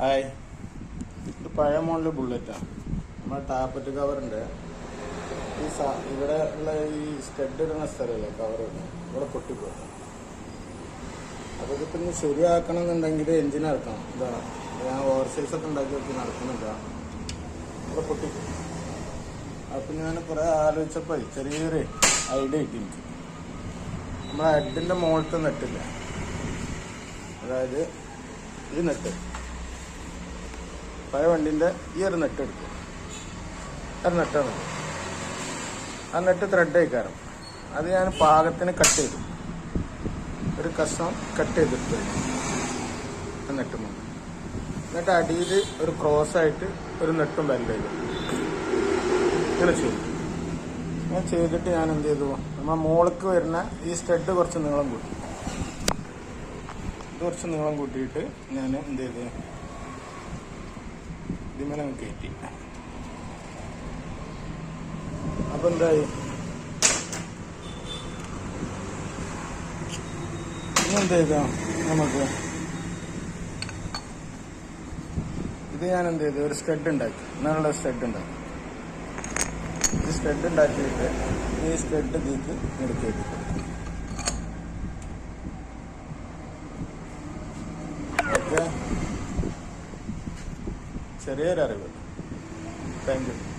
Hi, ഇത് പഴയ model ബുള്ളറ്റാണ്. നമ്മുടെ ടാപ്പറ്റ് കവറുണ്ട്. ഇവിടെ ഉള്ള ഈ സ്റ്റഡ് ഇടുന്ന സ്ഥലമല്ലേ കവർ ഇവിടെ പൊട്ടിപ്പോകും. അപ്പോൾ ഇതിപ്പോൾ ഇനി ശരിയാക്കണം എന്നുണ്ടെങ്കിൽ എഞ്ചിൻ ഇറക്കണം. ഇതാ ഞാൻ ഓവർ സൈസൊക്കെ ഉണ്ടാക്കി വെച്ച് നടക്കുന്നില്ല, ഇവിടെ പൊട്ടിപ്പോകും. അപ്പം ഞാൻ കുറേ ആലോചിച്ചപ്പോൾ ചെറിയൊരു ഐഡിയ കിട്ടി എനിക്ക്. നമ്മളെ ഹെഡിൻ്റെ മുകളിലത്തെ നെട്ടില്ല, അതായത് ഈ നെട്ട്, പഴയ വണ്ടിൻ്റെ ഈ ഒരു നെട്ട് എടുക്കും. ഒരു നെട്ടാണ്, ആ നെട്ട് ത്രെഡ് ആയിക്കാരം. അത് ഞാൻ പാകത്തിന് കട്ട് ചെയ്തു, ഒരു കഷ്ണം കട്ട് ചെയ്തിട്ട് ആ നെട്ട് മുമ്പ്. എന്നിട്ട് അടിയിൽ ഒരു ക്രോസായിട്ട് ഒരു നെട്ടും വെൽഡ് ചെയ്തു. ഇങ്ങനെ ചെയ്തു. ഞാൻ ചെയ്തിട്ട് ഞാൻ എന്ത് ചെയ്തു, നമ്മൾ മുകളിലേക്ക് വരുന്ന ഈ സ്റ്റഡ് കുറച്ച് നീളം കൂട്ടി, ഇത് കുറച്ച് നീളം കൂട്ടിയിട്ട് ഞാൻ എന്ത് ചെയ്ത് ഇതിമേലെ കയറ്റി. അപ്പൊ എന്തായി, ഇനി എന്ത് ചെയ്താ നമുക്ക് ഇത് ഞാൻ എന്ത് ചെയ്തു, ഒരു സ്റ്റഡ് ഉണ്ടാക്കി, നല്ല സ്റ്റഡ് ഉണ്ടാക്കി. ഈ സ്റ്റഡ് ഉണ്ടാക്കിയിട്ട് ഈ സ്റ്റഡ് ഇതിലേക്ക് എടുക്കേണ്ടി. ഓക്കെ, ചെറിയൊരറിവ്. Thank U.